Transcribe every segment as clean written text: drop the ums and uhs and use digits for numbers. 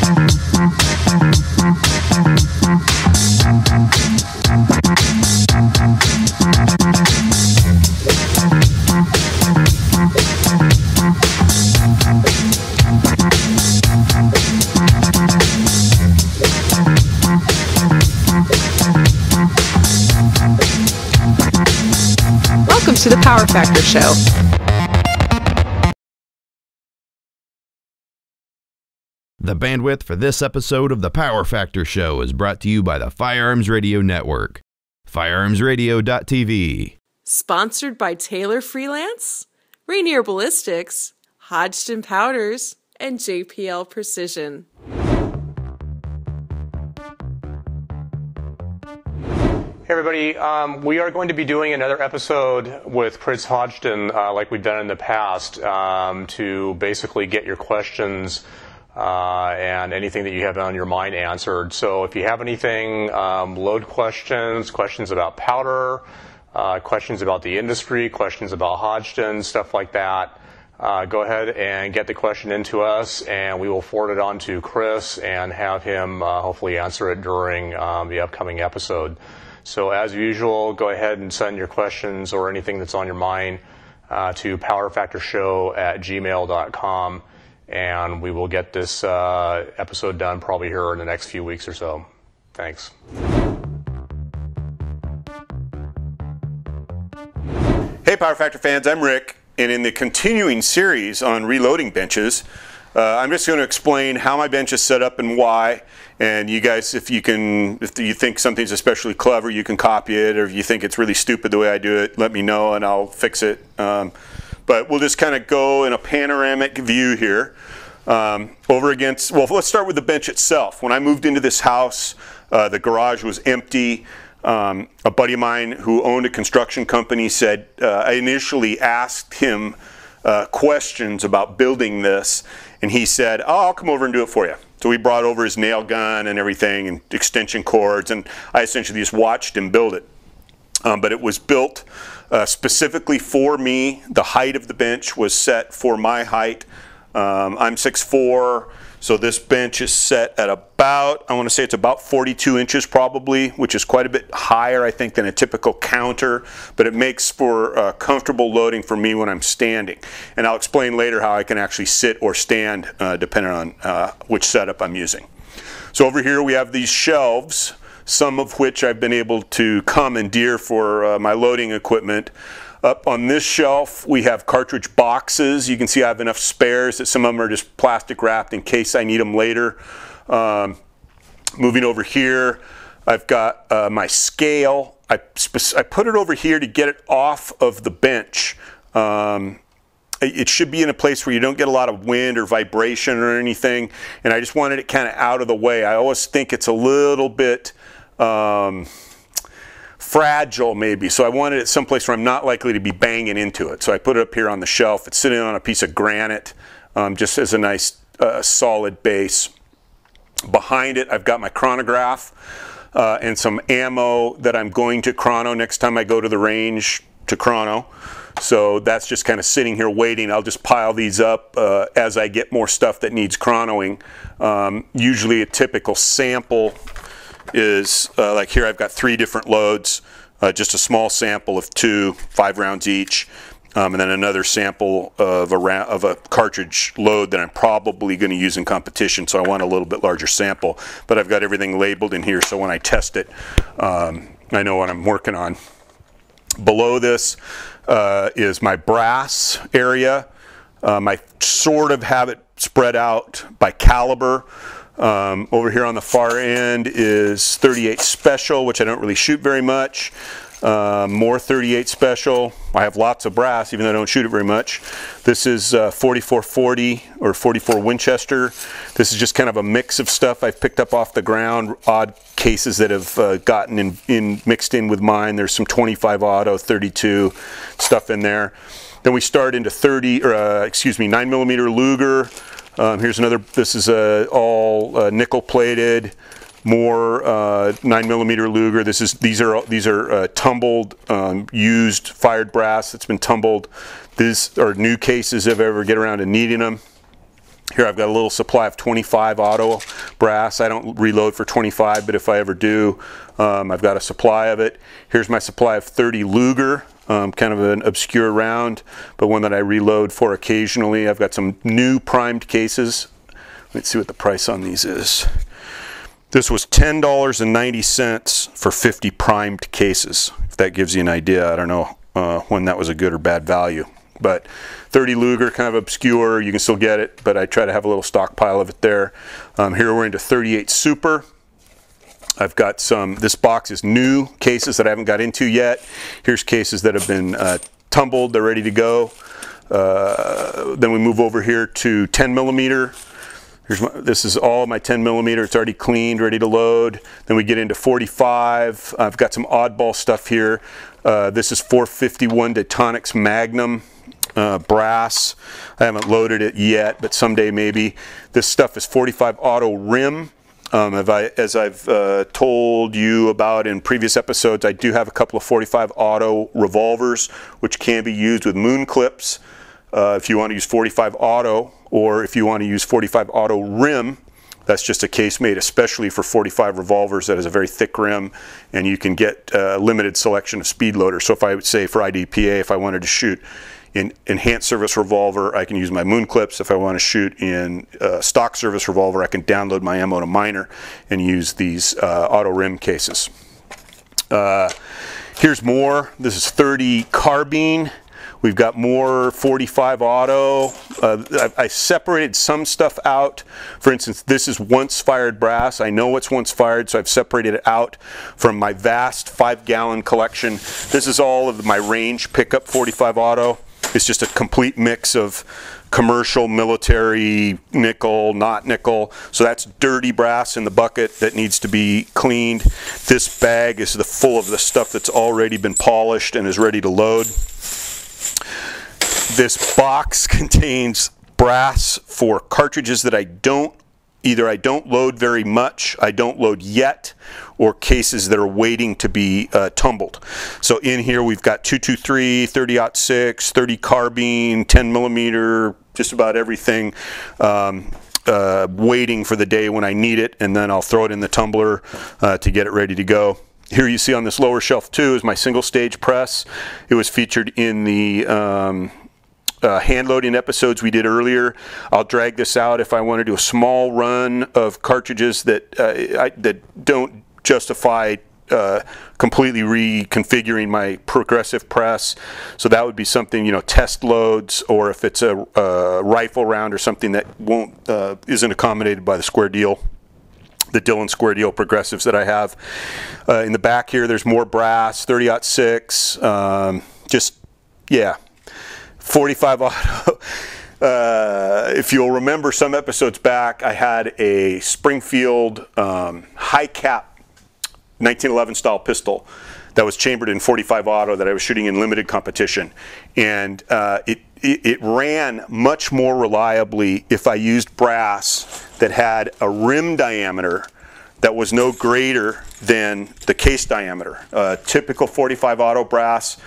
Welcome to the Power Factor Show. The bandwidth for this episode of the Power Factor Show is brought to you by the Firearms Radio Network, firearmsradio.tv. Sponsored by Taylor Freelance, Rainier Ballistics, Hodgdon Powders, and JPL Precision. Hey everybody, we are going to be doing another episode with Chris Hodgdon like we've done in the past to basically get your questions and anything that you have on your mind answered. So if you have anything, load questions about powder, questions about the industry, questions about Hodgdon, stuff like that, go ahead and get the question into us and we will forward it on to Chris and have him hopefully answer it during the upcoming episode. So as usual, go ahead and send your questions or anything that's on your mind to powerfactorshow@gmail.com, and we will get this episode done probably here in the next few weeks or so. Thanks. Hey Power Factor fans, I'm Rick, and in the continuing series on reloading benches, I'm just going to explain how my bench is set up and why. And you guys, if you think something's especially clever, you can copy it, or if you think it's really stupid the way I do it, let me know and I'll fix it. But we'll just kind of go in a panoramic view here. Over against, well, let's start with the bench itself. When I moved into this house, the garage was empty. A buddy of mine who owned a construction company said, I initially asked him questions about building this, and he said, oh, I'll come over and do it for you. So he brought over his nail gun and everything and extension cords, and I essentially just watched him build it. But it was built specifically for me. The height of the bench was set for my height. I'm 6'4", so this bench is set at about, I want to say it's about 42 inches probably, which is quite a bit higher, I think, than a typical counter, but it makes for comfortable loading for me when I'm standing. And I'll explain later how I can actually sit or stand depending on which setup I'm using. So over here we have these shelves, some of which I've been able to commandeer for my loading equipment. Up on this shelf we have cartridge boxes. You can see I have enough spares that some of them are just plastic wrapped in case I need them later. Moving over here, I've got my scale. I put it over here to get it off of the bench. It should be in a place where you don't get a lot of wind or vibration or anything, and I just wanted it kind of out of the way. I always think it's a little bit fragile maybe, so I wanted it someplace where I'm not likely to be banging into it. So I put it up here on the shelf. It's sitting on a piece of granite just as a nice solid base. Behind it I've got my chronograph and some ammo that I'm going to chrono next time I go to the range to chrono. So that's just kind of sitting here waiting. I'll just pile these up as I get more stuff that needs chronoing. Usually a typical sample is like here I've got 3 different loads, just a small sample of 2, 5 rounds each, and then another sample of a cartridge load that I'm probably going to use in competition, so I want a little bit larger sample. But I've got everything labeled in here, so when I test it, I know what I'm working on. Below this is my brass area. I sort of have it spread out by caliber. Over here on the far end is 38 Special, which I don't really shoot very much. More 38 Special. I have lots of brass, even though I don't shoot it very much. This is 4440 or 44 Winchester. This is just kind of a mix of stuff I've picked up off the ground, odd cases that have gotten mixed in with mine. There's some 25 Auto, 32 stuff in there. Then we start into 9mm Luger. Here's another. This is all nickel plated. More 9mm Luger. These are tumbled, used fired brass that's been tumbled. These are new cases if I ever get around to needing them. Here I've got a little supply of 25 Auto brass. I don't reload for 25, but if I ever do, I've got a supply of it. Here's my supply of 30 Luger, kind of an obscure round, but one that I reload for occasionally. I've got some new primed cases. Let's see what the price on these is. This was $10.90 for 50 primed cases, if that gives you an idea. I don't know when that was a good or bad value. But 30 Luger, kind of obscure. You can still get it, but I try to have a little stockpile of it there. Here we're into 38 Super. I've got some, this box is new cases that I haven't got into yet. Here's cases that have been tumbled, they're ready to go. Then we move over here to 10 millimeter. This is all my 10 millimeter. It's already cleaned, ready to load. Then we get into 45. I've got some oddball stuff here. This is 451 Daytonics Magnum brass. I haven't loaded it yet, but someday maybe. This stuff is 45 auto rim. As I've told you about in previous episodes, I do have a couple of 45 auto revolvers, which can be used with moon clips. If you want to use 45 auto, or if you want to use 45 auto rim, that's just a case made especially for 45 revolvers that has a very thick rim, and you can get a limited selection of speed loaders. So if I would say for IDPA, if I wanted to shoot in enhanced service revolver, I can use my moon clips. If I want to shoot in stock service revolver, I can download my ammo to minor and use these auto rim cases. Here's more. This is 30 carbine. We've got more 45 auto. I separated some stuff out. For instance, this is once fired brass. I know what's once fired, so I've separated it out from my vast 5-gallon collection. This is all of my range pickup 45 auto. It's just a complete mix of commercial, military, nickel, not nickel. So that's dirty brass in the bucket that needs to be cleaned. This bag is full of the stuff that's already been polished and is ready to load. This box contains brass for cartridges that either I don't load very much, I don't load yet, or cases that are waiting to be tumbled. So in here we've got 223, 30-06, 30 carbine, 10 millimeter, just about everything waiting for the day when I need it, and then I'll throw it in the tumbler to get it ready to go. Here you see on this lower shelf too is my single stage press. It was featured in the hand loading episodes we did earlier. I'll drag this out if I want to do a small run of cartridges that that don't justify completely reconfiguring my progressive press. So that would be something, you know, test loads, or if it's a rifle round or something that isn't accommodated by the square deal. The Dillon square deal progressives that I have. In the back here, there's more brass, 30-06, just, yeah, 45 auto. If you'll remember some episodes back, I had a Springfield high cap 1911 style pistol that was chambered in 45 auto that I was shooting in limited competition. And it ran much more reliably if I used brass that had a rim diameter that was no greater than the case diameter. Typical 45 auto brass,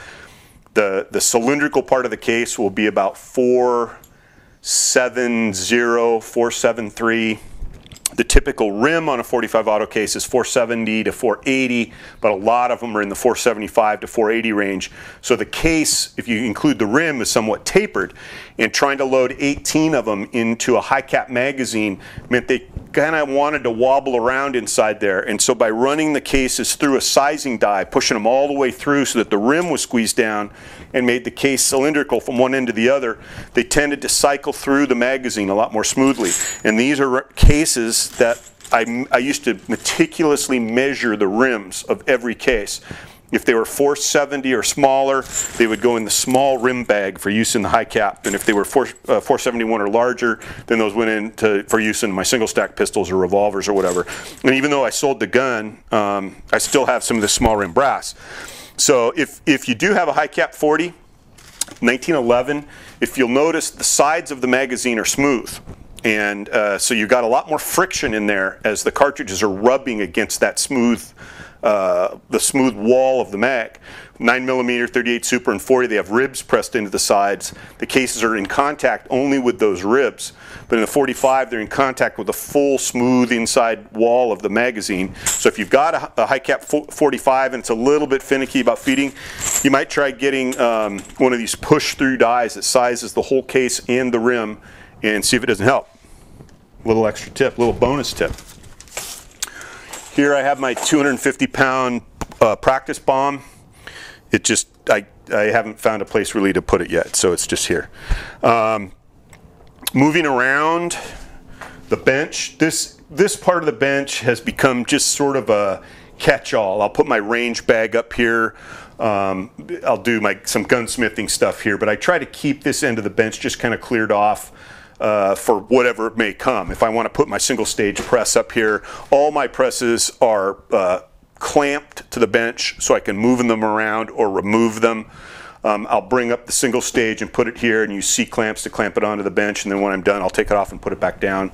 the cylindrical part of the case will be about 470, 473. The typical rim on a 45 auto case is 470 to 480, but a lot of them are in the 475 to 480 range. So the case, if you include the rim, is somewhat tapered, and trying to load 18 of them into a high cap magazine meant they kind of wanted to wobble around inside there. And so by running the cases through a sizing die, pushing them all the way through so that the rim was squeezed down and made the case cylindrical from one end to the other, they tended to cycle through the magazine a lot more smoothly. And these are cases that I used to meticulously measure the rims of every case. If they were 470 or smaller, they would go in the small rim bag for use in the high cap. And if they were 471 or larger, then those went for use in my single stack pistols or revolvers or whatever. And even though I sold the gun, I still have some of this small rim brass. So if you do have a high cap 40, 1911, if you'll notice, the sides of the magazine are smooth. And so you've got a lot more friction in there as the cartridges are rubbing against that smooth the smooth wall of the mag. 9mm, 38 Super, and 40, they have ribs pressed into the sides. The cases are in contact only with those ribs. But in the 45, they're in contact with the full smooth inside wall of the magazine. So if you've got a high cap 45 and it's a little bit finicky about feeding, you might try getting one of these push-through dies that sizes the whole case and the rim and see if it doesn't help. Little extra tip, little bonus tip. Here I have my 250-pound practice bomb. It just, I haven't found a place really to put it yet, so it's just here. Moving around the bench, this part of the bench has become just sort of a catch-all. I'll put my range bag up here. I'll do some gunsmithing stuff here, but I try to keep this end of the bench just kind of cleared off for whatever may come. If I want to put my single stage press up here, all my presses are clamped to the bench so I can move them around or remove them. I'll bring up the single stage and put it here and use C-clamps to clamp it onto the bench, and then when I'm done I'll take it off and put it back down.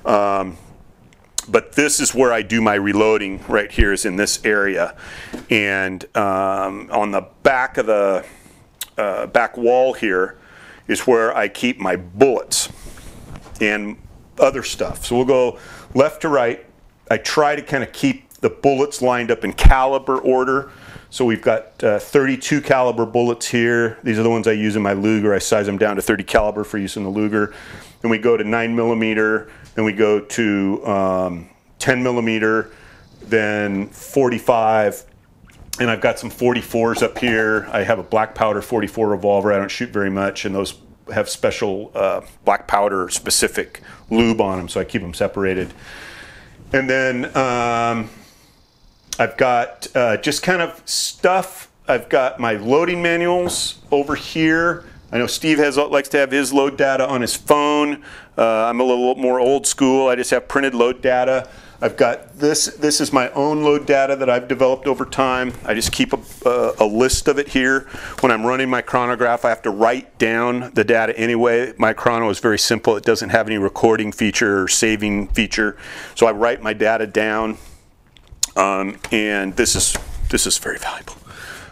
But this is where I do my reloading right here, is in this area. And on the back of the back wall here is where I keep my bullets and other stuff. So we'll go left to right. I try to kind of keep the bullets lined up in caliber order. So we've got 32 caliber bullets here. These are the ones I use in my Luger. I size them down to 30 caliber for use in the Luger. Then we go to 9mm, then we go to 10mm, then 45, and I've got some 44s up here. I have a black powder 44 revolver. I don't shoot very much, and those have special black powder specific lube on them, so I keep them separated. And then I've got just kind of stuff. I've got my loading manuals over here. I know Steve likes to have his load data on his phone. I'm a little more old school. I just have printed load data. I've got this is my own load data that I've developed over time. I just keep a list of it here. When I'm running my chronograph, I have to write down the data anyway. My chrono is very simple. It doesn't have any recording feature or saving feature. So I write my data down, and this is very valuable.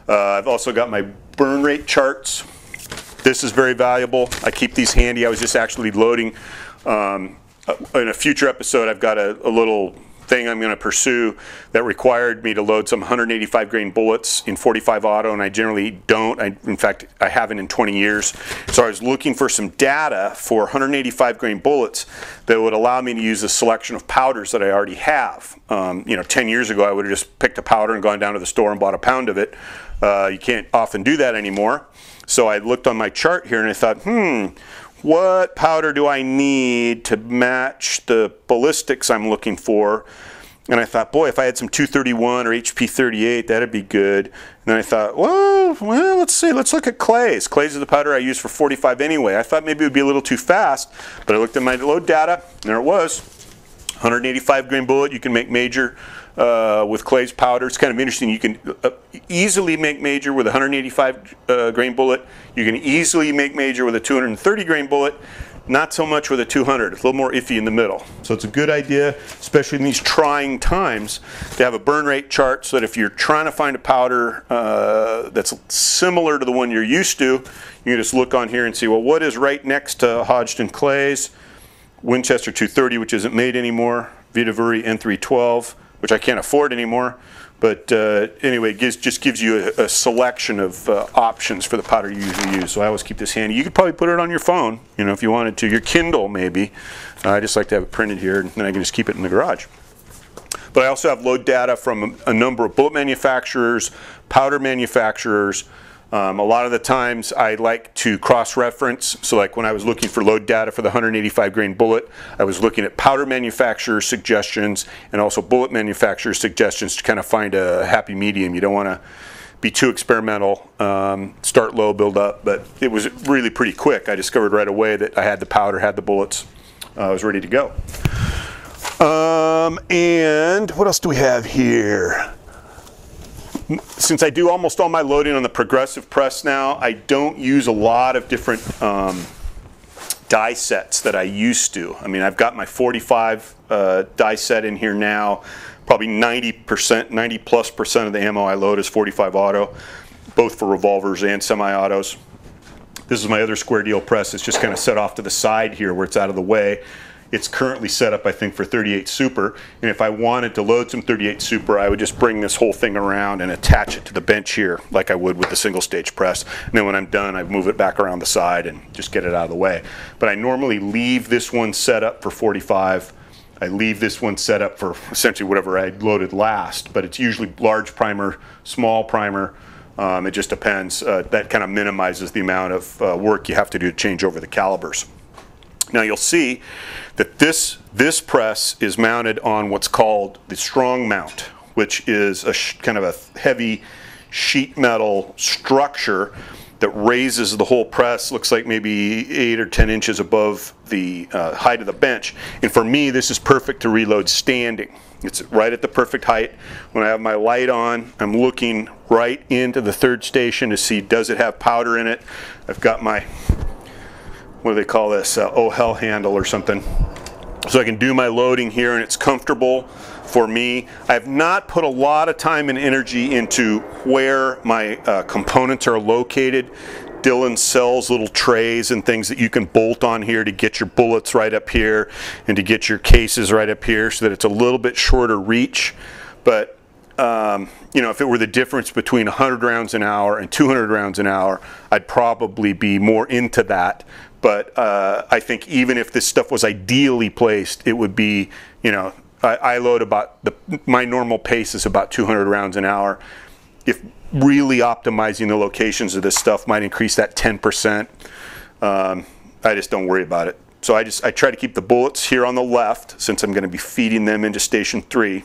I've also got my burn rate charts. This is very valuable. I keep these handy. I was just actually loading. In a future episode, I've got a little thing I'm going to pursue that required me to load some 185 grain bullets in 45 auto, and I generally don't. In fact, I haven't in 20 years. So I was looking for some data for 185 grain bullets that would allow me to use a selection of powders that I already have. 10 years ago, I would have just picked a powder and gone down to the store and bought a pound of it. You can't often do that anymore. So I looked on my chart here and I thought, what powder do I need to match the ballistics I'm looking for? And I thought, boy, if I had some 231 or HP 38, that'd be good. And then I thought, well, let's see. Let's look at clays. Clays is the powder I use for 45 anyway. I thought maybe it would be a little too fast, but I looked at my load data, and there it was. 185 grain bullet. You can make major with clays powder. It's kind of interesting. You can easily make major with a 185 grain bullet. You can easily make major with a 230 grain bullet. Not so much with a 200. It's a little more iffy in the middle. So it's a good idea, especially in these trying times, to have a burn rate chart so that if you're trying to find a powder that's similar to the one you're used to, you can just look on here and see, well, what is right next to Hodgdon Clays? Winchester 230, which isn't made anymore. Vita Vuri N312, which I can't afford anymore. But anyway, it just gives you a selection of options for the powder you usually use. So I always keep this handy. You could probably put it on your phone, if you wanted to. Your Kindle, maybe. I just like to have it printed here, and then I can just keep it in the garage. But I also have load data from a number of bullet manufacturers, powder manufacturers. A lot of the times I like to cross-reference. So like when I was looking for load data for the 185 grain bullet, I was looking at powder manufacturer suggestions and also bullet manufacturer suggestions to kind of find a happy medium. You don't want to be too experimental, start low, build up, but it was really pretty quick. I discovered right away that I had the powder, had the bullets, I was ready to go. And what else do we have here? Since I do almost all my loading on the progressive press now, I don't use a lot of different die sets that I used to. I mean, I've got my 45 die set in here now. Probably 90+% of the ammo I load is 45 auto, both for revolvers and semi-autos. This is my other square deal press. It's just kind of set off to the side here where it's out of the way. It's currently set up, I think, for 38 Super. And if I wanted to load some 38 Super, I would just bring this whole thing around and attach it to the bench here like I would with the single stage press. And then when I'm done, I move it back around the side and just get it out of the way. But I normally leave this one set up for 45. I leave this one set up for essentially whatever I loaded last. But it's usually large primer, small primer. It just depends. That kind of minimizes the amount of work you have to do to change over the calibers. Now you'll see that this press is mounted on what's called the strong mount, which is a kind of a heavy sheet metal structure that raises the whole press, looks like maybe 8 or 10 inches above the height of the bench. And for me, this is perfect to reload standing. It's right at the perfect height. When I have my light on, I'm looking right into the third station to see, does it have powder in it? I've got my, what do they call this, oh hell handle or something. So I can do my loading here and it's comfortable for me. I have not put a lot of time and energy into where my components are located. Dylan sells little trays and things that you can bolt on here to get your bullets right up here and to get your cases right up here so that it's a little bit shorter reach. But you know, if it were the difference between 100 rounds an hour and 200 rounds an hour, I'd probably be more into that. But I think even if this stuff was ideally placed, it would be, you know, I load about, my normal pace is about 200 rounds an hour. If really optimizing the locations of this stuff might increase that 10%, I just don't worry about it. So I try to keep the bullets here on the left since I'm going to be feeding them into Station 3.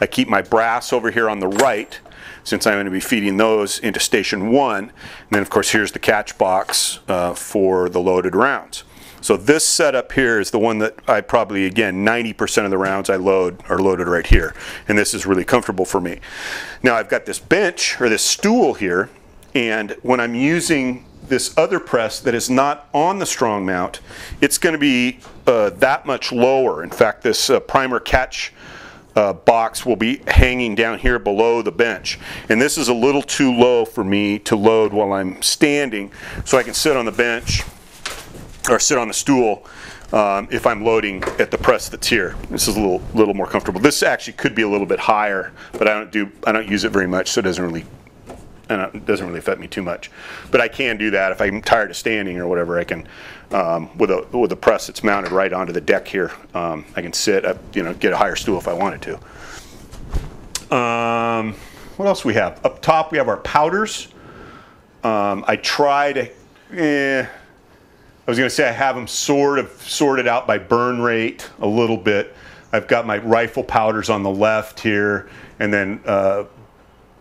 I keep my brass over here on the right since I'm going to be feeding those into Station 1. And then of course here's the catch box for the loaded rounds. So this setup here is the one that I probably, again, 90% of the rounds I load are loaded right here. And this is really comfortable for me. Now I've got this bench, or this stool here, and when I'm using this other press that is not on the strong mount, it's going to be that much lower. In fact, this primer catch box will be hanging down here below the bench. And this is a little too low for me to load while I'm standing, so I can sit on the bench or sit on the stool if I'm loading at the press that's here. This is a little more comfortable. This actually could be a little bit higher, but I don't use it very much, so it doesn't really affect me too much. But I can do that if I'm tired of standing or whatever. I can with a press that's mounted right onto the deck here. I can sit up, you know, get a higher stool if I wanted to. What else we have up top? We have our powders. I try to. I was going to say I have them sort of sorted out by burn rate a little bit. I've got my rifle powders on the left here, and then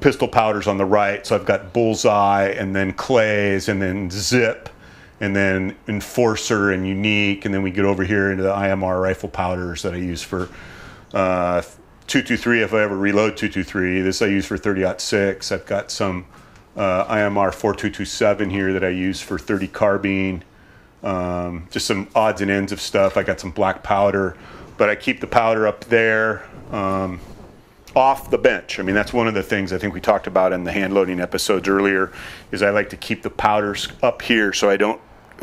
pistol powders on the right. So I've got Bullseye, and then Clays, and then Zip, and then Enforcer and Unique, and then we get over here into the IMR rifle powders that I use for 223 if I ever reload 223. This I use for 30-06. I've got some IMR 4227 here that I use for 30 carbine. Just some odds and ends of stuff. I got some black powder, but I keep the powder up there off the bench. I mean, that's one of the things I think we talked about in the hand loading episodes earlier, is I like to keep the powders up here so I don't,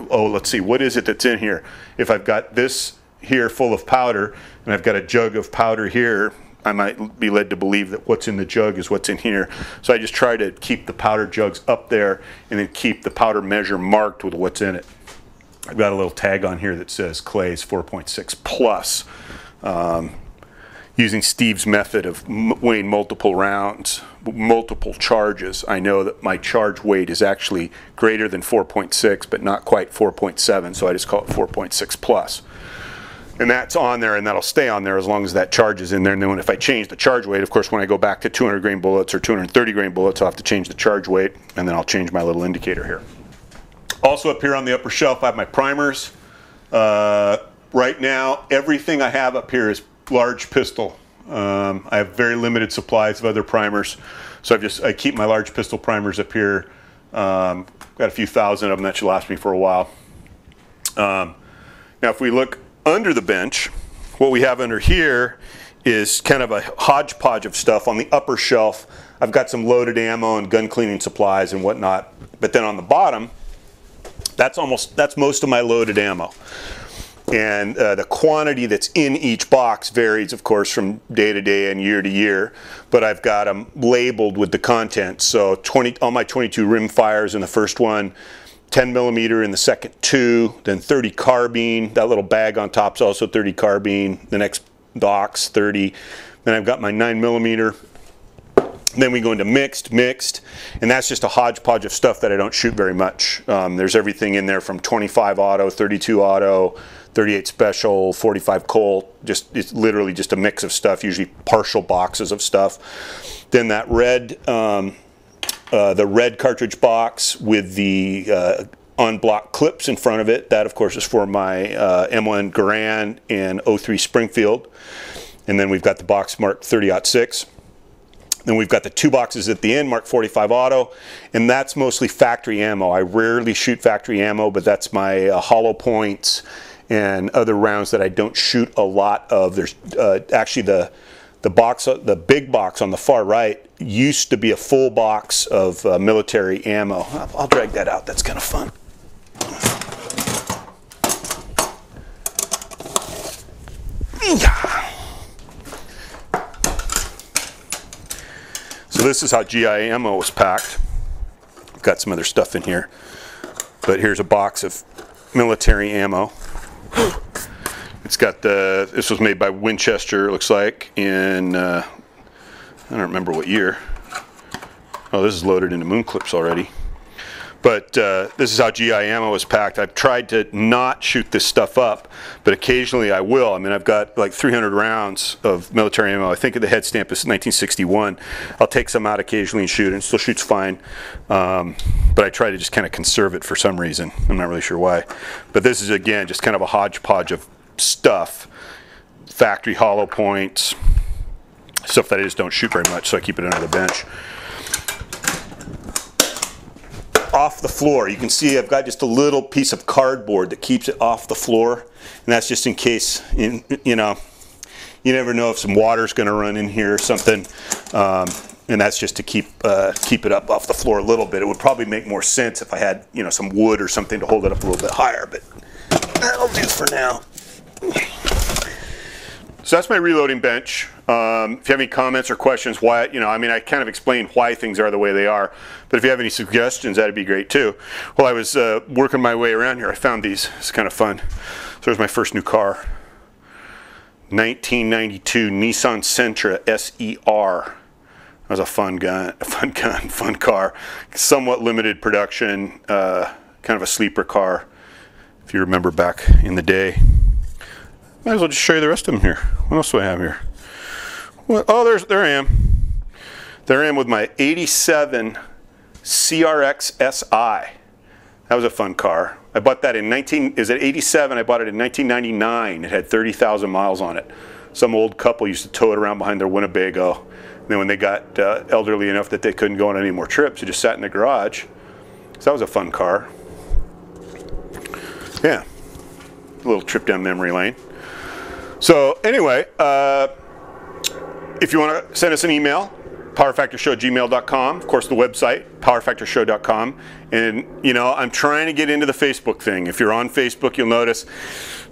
oh, let's see, what is it that's in here? If I've got this here full of powder and I've got a jug of powder here, I might be led to believe that what's in the jug is what's in here. So I just try to keep the powder jugs up there and then keep the powder measure marked with what's in it. I've got a little tag on here that says Clays 4.6 plus. Using Steve's method of weighing multiple rounds, multiple charges, I know that my charge weight is actually greater than 4.6, but not quite 4.7, so I just call it 4.6 plus. And that's on there, and that'll stay on there as long as that charge is in there. And then if I change the charge weight, of course, when I go back to 200 grain bullets or 230 grain bullets, I'll have to change the charge weight, and then I'll change my little indicator here. Also up here on the upper shelf, I have my primers. Right now, everything I have up here is large pistol. I have very limited supplies of other primers, so I keep my large pistol primers up here. Got a few thousand of them. That should last me for a while. Now if we look under the bench, what we have under here is kind of a hodgepodge of stuff. On the upper shelf, I've got some loaded ammo and gun cleaning supplies and whatnot. But then on the bottom, that's most of my loaded ammo. And the quantity that's in each box varies, of course, from day to day and year to year. But I've got them labeled with the content. So all my 22 rim fires in the first one, 10 millimeter in the second two, then 30 carbine. That little bag on top is also 30 carbine. The next box, 30. Then I've got my 9 millimeter. Then we go into mixed, and that's just a hodgepodge of stuff that I don't shoot very much. There's everything in there from 25 auto, 32 auto, 38 special, 45 Colt. It's literally just a mix of stuff, usually partial boxes of stuff. Then that red, the red cartridge box with the on-block clips in front of it. That, of course, is for my M1 Garand and 03 Springfield. And then we've got the box marked 30-06. Then we've got the two boxes at the end marked 45 auto, and that's mostly factory ammo. I rarely shoot factory ammo, but that's my hollow points and other rounds that I don't shoot a lot of. There's actually the big box on the far right used to be a full box of military ammo. I'll drag that out. That's kind of fun. So this is how GI ammo was packed. I've got some other stuff in here, but here's a box of military ammo. It's got this was made by Winchester, it looks like, in, I don't remember what year. Oh, this is loaded into moon clips already. But this is how GI ammo is packed. I've tried to not shoot this stuff up, but occasionally I will. I mean, I've got like 300 rounds of military ammo. I think the head stamp is 1961. I'll take some out occasionally and shoot it. It still shoots fine. But I try to just kind of conserve it for some reason. I'm not really sure why. But this is, again, just kind of a hodgepodge of stuff. Factory hollow points. Stuff that I just don't shoot very much, so I keep it under the bench. Off the floor, you can see I've got just a little piece of cardboard that keeps it off the floor, and that's just in case, you know, you never know if some water's going to run in here or something, and that's just to keep it up off the floor a little bit. It would probably make more sense if I had, you know, some wood or something to hold it up a little bit higher, but that'll do for now. So that's my reloading bench. If you have any comments or questions, why, you know, I mean, I kind of explained why things are the way they are, but if you have any suggestions, that'd be great too. While I was working my way around here, I found these. It's kind of fun. So there's my first new car. 1992 Nissan Sentra SER. That was a fun car. Somewhat limited production, kind of a sleeper car, if you remember back in the day. Might as well just show you the rest of them here. What else do I have here? Well, oh, there I am. There I am with my 87 CRX SI. That was a fun car. I bought that in 87? I bought it in 1999. It had 30,000 miles on it. Some old couple used to tow it around behind their Winnebago. And then when they got elderly enough that they couldn't go on any more trips, it just sat in the garage. So that was a fun car. Yeah, a little trip down memory lane. So anyway, if you want to send us an email, powerfactorshow@gmail.com. Of course, the website, powerfactorshow.com. And, you know, I'm trying to get into the Facebook thing. If you're on Facebook, you'll notice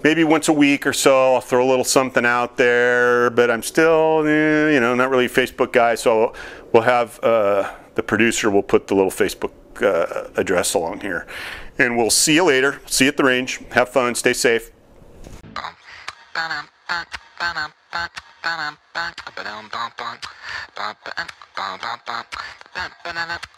maybe once a week or so, I'll throw a little something out there. But I'm still, you know, not really a Facebook guy. So we'll have the producer will put the little Facebook address along here. And we'll see you later. See you at the range. Have fun. Stay safe.